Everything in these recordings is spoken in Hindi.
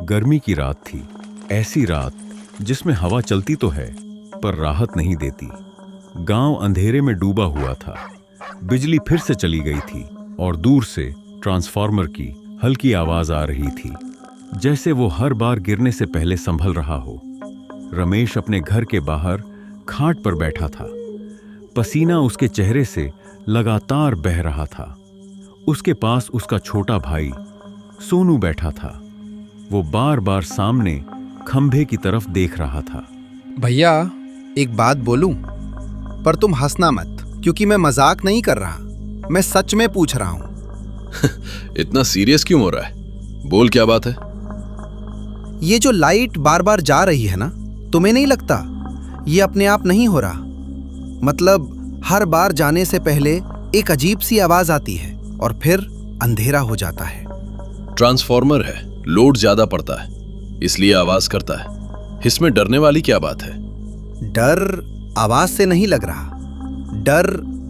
गर्मी की रात थी। ऐसी रात जिसमें हवा चलती तो है पर राहत नहीं देती। गांव अंधेरे में डूबा हुआ था। बिजली फिर से चली गई थी और दूर से ट्रांसफार्मर की हल्की आवाज आ रही थी, जैसे वो हर बार गिरने से पहले संभल रहा हो। रमेश अपने घर के बाहर खाट पर बैठा था। पसीना उसके चेहरे से लगातार बह रहा था। उसके पास उसका छोटा भाई सोनू बैठा था। वो बार बार सामने खंभे की तरफ देख रहा था। भैया, एक बात बोलूं? पर तुम हंसना मत, क्योंकि मैं मजाक नहीं कर रहा, मैं सच में पूछ रहा हूं। इतना सीरियस क्यों हो रहा है? बोल, क्या बात है? ये जो लाइट बार बार जा रही है ना, तुम्हें नहीं लगता ये अपने आप नहीं हो रहा? मतलब हर बार जाने से पहले एक अजीब सी आवाज आती है और फिर अंधेरा हो जाता है। ट्रांसफार्मर है, लोड ज्यादा पड़ता है, इसलिए आवाज करता है। इसमें डरने वाली क्या बात है? डर आवाज से नहीं लग रहा, डर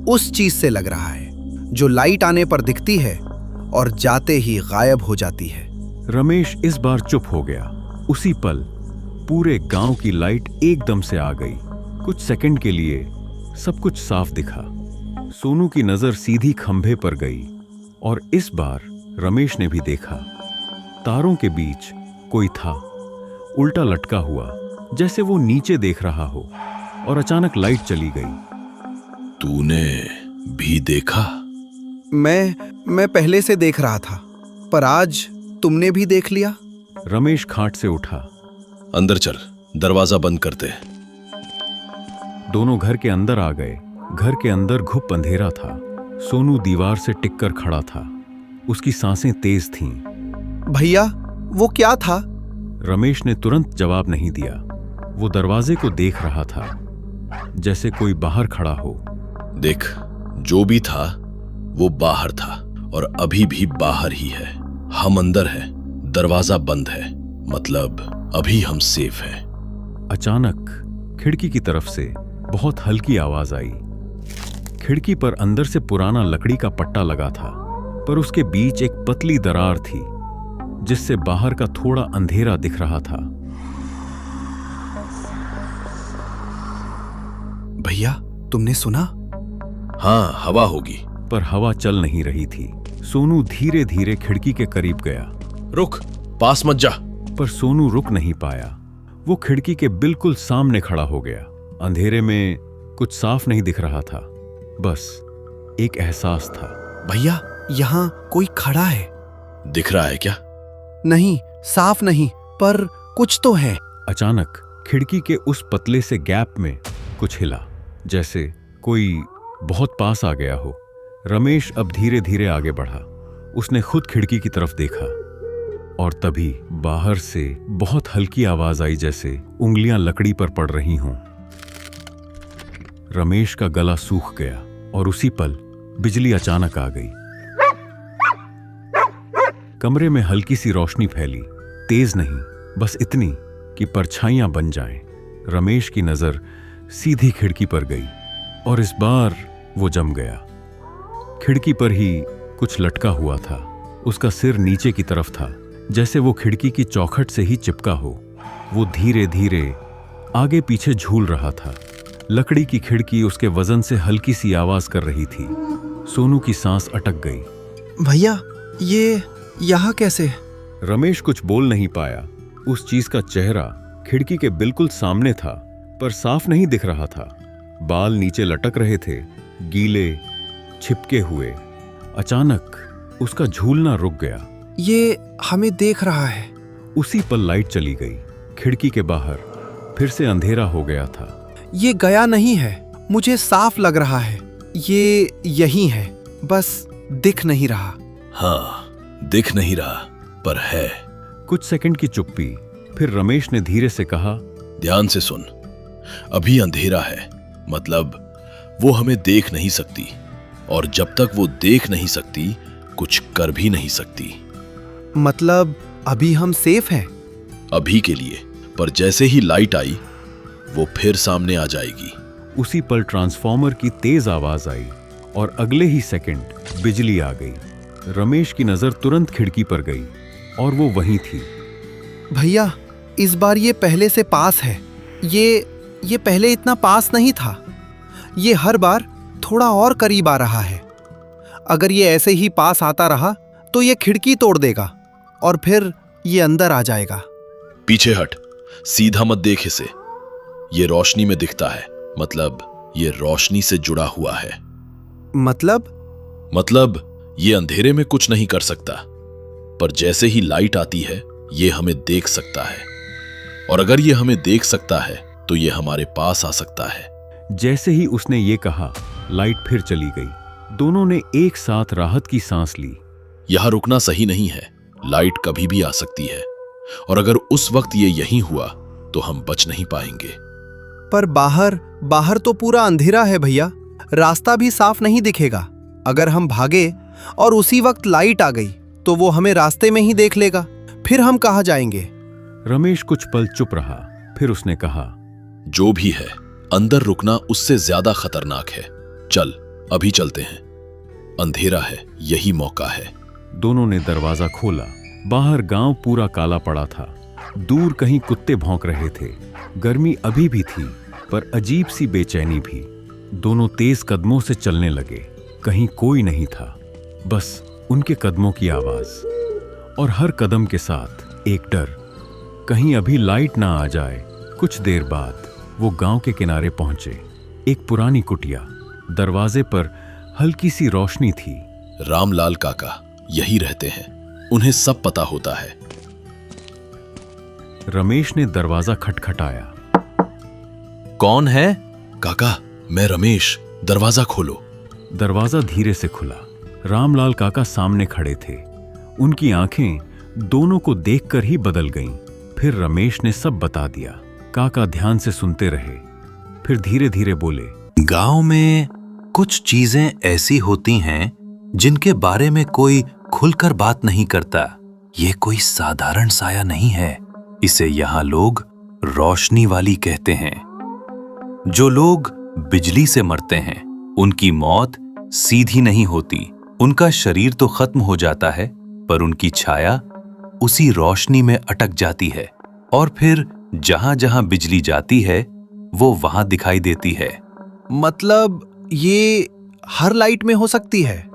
उस चीज से लग रहा है जो लाइट आने पर दिखती है और जाते ही गायब हो जाती है। रमेश इस बार चुप हो गया। उसी पल पूरे गांव की लाइट एकदम से आ गई। कुछ सेकंड के लिए सब कुछ साफ दिखा। सोनू की नजर सीधी खंभे पर गई और इस बार रमेश ने भी देखा। तारों के बीच कोई था, उल्टा लटका हुआ, जैसे वो नीचे देख रहा हो। और अचानक लाइट चली गई। तूने भी देखा? मैं पहले से देख रहा था, पर आज तुमने भी देख लिया। रमेश खाट से उठा। अंदर चल, दरवाजा बंद करते। दोनों घर के अंदर आ गए। घर के अंदर घुप अंधेरा था। सोनू दीवार से टिककर खड़ा था। उसकी सांसें तेज थीं। भैया, वो क्या था? रमेश ने तुरंत जवाब नहीं दिया। वो दरवाजे को देख रहा था, जैसे कोई बाहर खड़ा हो। देख, जो भी था वो बाहर था और अभी भी बाहर ही है। हम अंदर हैं, दरवाजा बंद है, मतलब अभी हम सेफ हैं। अचानक खिड़की की तरफ से बहुत हल्की आवाज आई। खिड़की पर अंदर से पुराना लकड़ी का पट्टा लगा था, पर उसके बीच एक पतली दरार थी जिससे बाहर का थोड़ा अंधेरा दिख रहा था। भैया, तुमने सुना? हाँ, हवा होगी। पर हवा चल नहीं रही थी। सोनू धीरे धीरे खिड़की के करीब गया। रुक, पास मत जा। पर सोनू रुक नहीं पाया। वो खिड़की के बिल्कुल सामने खड़ा हो गया। अंधेरे में कुछ साफ नहीं दिख रहा था, बस एक एहसास था। भैया, यहाँ कोई खड़ा है। दिख रहा है क्या? नहीं, साफ नहीं, पर कुछ तो है। अचानक खिड़की के उस पतले से गैप में कुछ हिला, जैसे कोई बहुत पास आ गया हो। रमेश अब धीरे धीरे आगे बढ़ा। उसने खुद खिड़की की तरफ देखा और तभी बाहर से बहुत हल्की आवाज आई, जैसे उंगलियां लकड़ी पर पड़ रही हों। रमेश का गला सूख गया और उसी पल बिजली अचानक आ गई। कमरे में हल्की सी रोशनी फैली, तेज नहीं, बस इतनी कि परछाइयां बन जाएं। रमेश की नजर सीधी खिड़की पर गई और इस बार वो जम गया। खिड़की पर ही कुछ लटका हुआ था। उसका सिर नीचे की तरफ था, जैसे वो खिड़की की चौखट से ही चिपका हो। वो धीरे धीरे आगे पीछे झूल रहा था। लकड़ी की खिड़की उसके वजन से हल्की सी आवाज कर रही थी। सोनू की सांस अटक गई। भैया, ये यहाँ कैसे? रमेश कुछ बोल नहीं पाया। उस चीज का चेहरा खिड़की के बिल्कुल सामने था, पर साफ नहीं दिख रहा था। बाल नीचे लटक रहे थे, गीले, छिपके हुए। अचानक उसका झूलना रुक गया। ये हमें देख रहा है। उसी पल लाइट चली गई। खिड़की के बाहर फिर से अंधेरा हो गया था। ये गया नहीं है, मुझे साफ लग रहा है ये यही है, बस दिख नहीं रहा। हाँ, दिख नहीं रहा, पर है। कुछ सेकंड की चुप्पी, फिर रमेश ने धीरे से कहा, ध्यान से सुन। अभी अंधेरा है, मतलब वो हमें देख नहीं सकती, और जब तक वो देख नहीं सकती कुछ कर भी नहीं सकती। मतलब अभी हम सेफ हैं? अभी के लिए, पर जैसे ही लाइट आई वो फिर सामने आ जाएगी। उसी पल ट्रांसफार्मर की तेज आवाज आई और अगले ही सेकंड बिजली आ गई। रमेश की नजर तुरंत खिड़की पर गई और वो वहीं थी। भैया, इस बार ये पहले से पास है। ये पहले इतना पास नहीं था। ये हर बार थोड़ा और करीब आ रहा है। अगर ये ऐसे ही पास आता रहा तो ये खिड़की तोड़ देगा और फिर ये अंदर आ जाएगा। पीछे हट, सीधा मत देख इसे। ये रोशनी में दिखता है, मतलब ये रोशनी से जुड़ा हुआ है। मतलब ये अंधेरे में कुछ नहीं कर सकता, पर जैसे ही लाइट आती है ये हमें देख सकता है, और अगर ये हमें देख सकता है तो ये हमारे पास आ सकता है। जैसे ही उसने ये कहा, लाइट फिर चली गई। दोनों ने एक साथ राहत की सांस ली। यहां रुकना सही नहीं है। लाइट कभी भी आ सकती है, और अगर उस वक्त ये यहीं हुआ तो हम बच नहीं पाएंगे। पर बाहर तो पूरा अंधेरा है भैया, रास्ता भी साफ नहीं दिखेगा। अगर हम भागे और उसी वक्त लाइट आ गई तो वो हमें रास्ते में ही देख लेगा, फिर हम कहाँ जाएंगे? रमेश कुछ पल चुप रहा, फिर उसने कहा, जो भी है, अंदर रुकना उससे ज्यादा खतरनाक है। चल, अभी चलते हैं। अंधेरा है, यही मौका है। दोनों ने दरवाजा खोला। बाहर गांव पूरा काला पड़ा था। दूर कहीं कुत्ते भौंक रहे थे। गर्मी अभी भी थी, पर अजीब सी बेचैनी भी। दोनों तेज कदमों से चलने लगे। कहीं कोई नहीं था, बस उनके कदमों की आवाज, और हर कदम के साथ एक डर, कहीं अभी लाइट ना आ जाए। कुछ देर बाद वो गांव के किनारे पहुंचे। एक पुरानी कुटिया, दरवाजे पर हल्की सी रोशनी थी। रामलाल काका यही रहते हैं, उन्हें सब पता होता है। रमेश ने दरवाजा खटखटाया। कौन है? काका, मैं रमेश, दरवाजा खोलो। दरवाजा धीरे से खुला। रामलाल काका सामने खड़े थे। उनकी आंखें दोनों को देखकर ही बदल गईं। फिर रमेश ने सब बता दिया। काका ध्यान से सुनते रहे, फिर धीरे धीरे बोले, गांव में कुछ चीजें ऐसी होती हैं जिनके बारे में कोई खुलकर बात नहीं करता। ये कोई साधारण साया नहीं है, इसे यहाँ लोग रोशनी वाली कहते हैं। जो लोग बिजली से मरते हैं, उनकी मौत सीधी नहीं होती। उनका शरीर तो खत्म हो जाता है, पर उनकी छाया उसी रोशनी में अटक जाती है, और फिर जहां जहां बिजली जाती है वो वहां दिखाई देती है। मतलब ये हर लाइट में हो सकती है?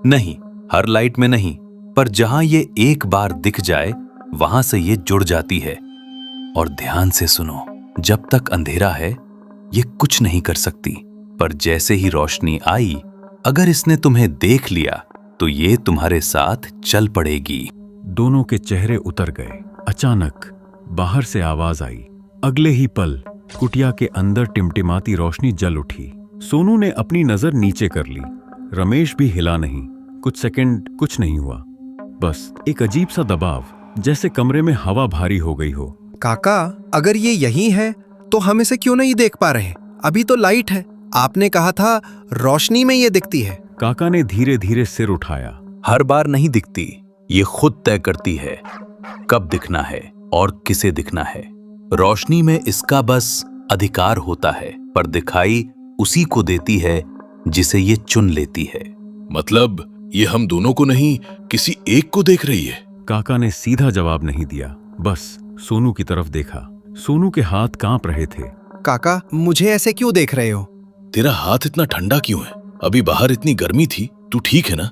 नहीं, हर लाइट में नहीं, पर जहां ये एक बार दिख जाए वहां से ये जुड़ जाती है। और ध्यान से सुनो, जब तक अंधेरा है ये कुछ नहीं कर सकती, पर जैसे ही रोशनी आई, अगर इसने तुम्हें देख लिया तो ये तुम्हारे साथ चल पड़ेगी। दोनों के चेहरे उतर गए। अचानक बाहर से आवाज आई। अगले ही पल कुटिया के अंदर टिमटिमाती रोशनी जल उठी। सोनू ने अपनी नजर नीचे कर ली। रमेश भी हिला नहीं। कुछ सेकंड कुछ नहीं हुआ, बस एक अजीब सा दबाव, जैसे कमरे में हवा भारी हो गई हो। काका, अगर ये यही है तो हम इसे क्यों नहीं देख पा रहे? अभी तो लाइट है, आपने कहा था रोशनी में ये दिखती है। काका ने धीरे धीरे सिर उठाया। हर बार नहीं दिखती, ये खुद तय करती है कब दिखना है और किसे दिखना है। रोशनी में इसका बस अधिकार होता है, पर दिखाई उसी को देती है जिसे ये चुन लेती है। मतलब ये हम दोनों को नहीं, किसी एक को देख रही है? काका ने सीधा जवाब नहीं दिया, बस सोनू की तरफ देखा। सोनू के हाथ कांप रहे थे। काका, मुझे ऐसे क्यों देख रहे हो? तेरा हाथ इतना ठंडा क्यों है? अभी बाहर इतनी गर्मी थी, तू ठीक है ना?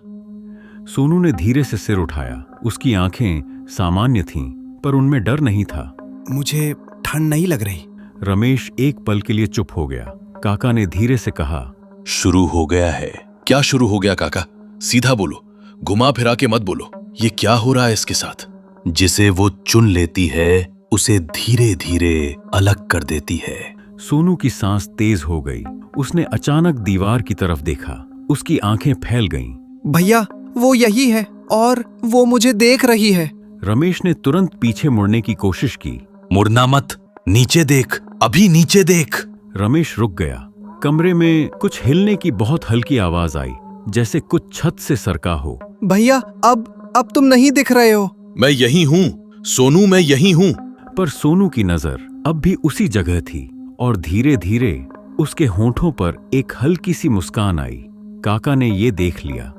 सोनू ने धीरे से सिर उठाया। उसकी आंखें सामान्य थीं, पर उनमें डर नहीं था। मुझे ठंड नहीं लग रही। रमेश एक पल के लिए चुप हो गया। काका ने धीरे से कहा, शुरू हो गया है। क्या शुरू हो गया काका? सीधा बोलो, घुमा फिरा के मत बोलो। ये क्या हो रहा है इसके साथ? जिसे वो चुन लेती है उसे धीरे धीरे अलग कर देती है। सोनू की सांस तेज हो गई। उसने अचानक दीवार की तरफ देखा। उसकी आंखें फैल गईं। भैया, वो यही है और वो मुझे देख रही है। रमेश ने तुरंत पीछे मुड़ने की कोशिश की। मुड़ना मत, नीचे देख, अभी नीचे देख। रमेश रुक गया। कमरे में कुछ हिलने की बहुत हल्की आवाज आई, जैसे कुछ छत से सरका हो। भैया, अब तुम नहीं दिख रहे हो। मैं यही हूं सोनू, मैं यही हूं। पर सोनू की नजर अब भी उसी जगह थी, और धीरे धीरे उसके होंठों पर एक हल्की सी मुस्कान आई। काका ने ये देख लिया।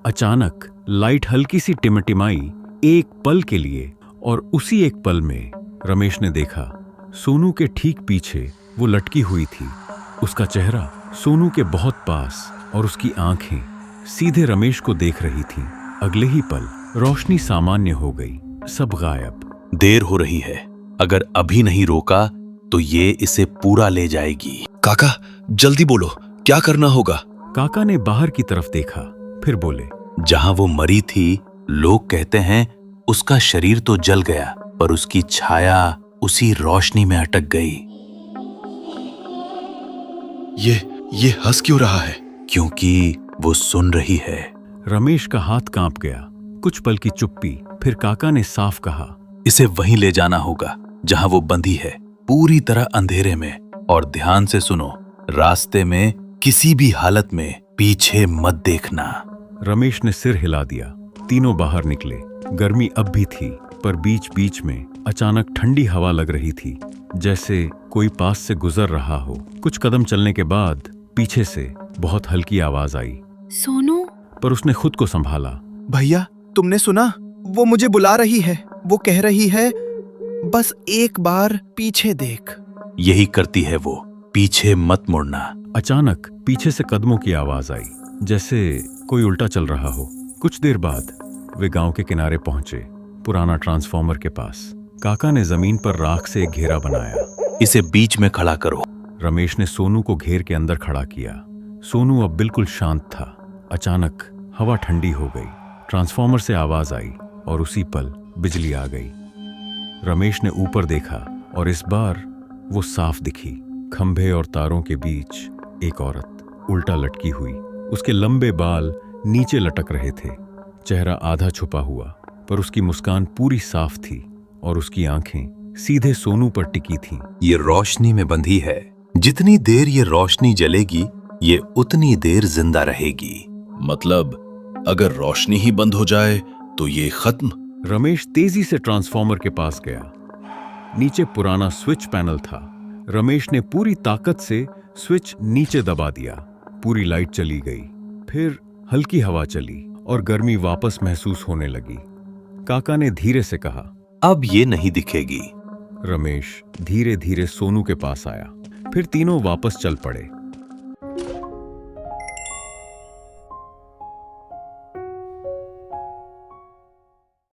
अचानक लाइट हल्की सी टिमटिमाई, एक पल के लिए, और उसी एक पल में रमेश ने देखा सोनू के ठीक पीछे वो लटकी हुई थी। उसका चेहरा सोनू के बहुत पास और उसकी आंखें सीधे रमेश को देख रही थीं। अगले ही पल रोशनी सामान्य हो गई, सब गायब। देर हो रही है, अगर अभी नहीं रोका तो ये इसे पूरा ले जाएगी। काका जल्दी बोलो, क्या करना होगा? काका ने बाहर की तरफ देखा, फिर बोले, जहां वो मरी थी, लोग कहते हैं उसका शरीर तो जल गया, पर उसकी छाया उसी रोशनी में अटक गई। ये हंस क्यों रहा है? क्योंकि वो सुन रही है। रमेश का हाथ कांप गया। कुछ पल की चुप्पी, फिर काका ने साफ कहा, इसे वहीं ले जाना होगा जहां वो बंधी है, पूरी तरह अंधेरे में। और ध्यान से सुनो, रास्ते में किसी भी हालत में पीछे मत देखना। रमेश ने सिर हिला दिया। तीनों बाहर निकले। गर्मी अब भी थी, पर बीच बीच में अचानक ठंडी हवा लग रही थी, जैसे कोई पास से गुजर रहा हो। कुछ कदम चलने के बाद पीछे से बहुत हल्की आवाज आई, सोनू। पर उसने खुद को संभाला। भैया, तुमने सुना? वो मुझे बुला रही है। वो कह रही है, बस एक बार पीछे देख। यही करती है वो, पीछे मत मुड़ना। अचानक पीछे से कदमों की आवाज आई, जैसे कोई उल्टा चल रहा हो। कुछ देर बाद वे गांव के किनारे पहुंचे, पुराना ट्रांसफार्मर के पास। काका ने जमीन पर राख से एक घेरा बनाया। इसे बीच में खड़ा करो। रमेश ने सोनू को घेर के अंदर खड़ा किया। सोनू अब बिल्कुल शांत था। अचानक हवा ठंडी हो गई, ट्रांसफार्मर से आवाज आई और उसी पल बिजली आ गई। रमेश ने ऊपर देखा और इस बार वो साफ दिखी। खंभे और तारों के बीच एक औरत उल्टा लटकी हुई। उसके लंबे बाल नीचे लटक रहे थे, चेहरा आधा छुपा हुआ, पर उसकी मुस्कान पूरी साफ थी और उसकी आंखें सीधे सोनू पर टिकी थीं। ये रोशनी में बंधी है। जितनी देर ये रोशनी जलेगी, ये उतनी देर जिंदा रहेगी। मतलब अगर रोशनी ही बंद हो जाए तो ये खत्म? रमेश तेजी से ट्रांसफार्मर के पास गया। नीचे पुराना स्विच पैनल था। रमेश ने पूरी ताकत से स्विच नीचे दबा दिया। पूरी लाइट चली गई। फिर हल्की हवा चली और गर्मी वापस महसूस होने लगी। काका ने धीरे से कहा, अब ये नहीं दिखेगी। रमेश धीरे धीरे सोनू के पास आया। फिर तीनों वापस चल पड़े।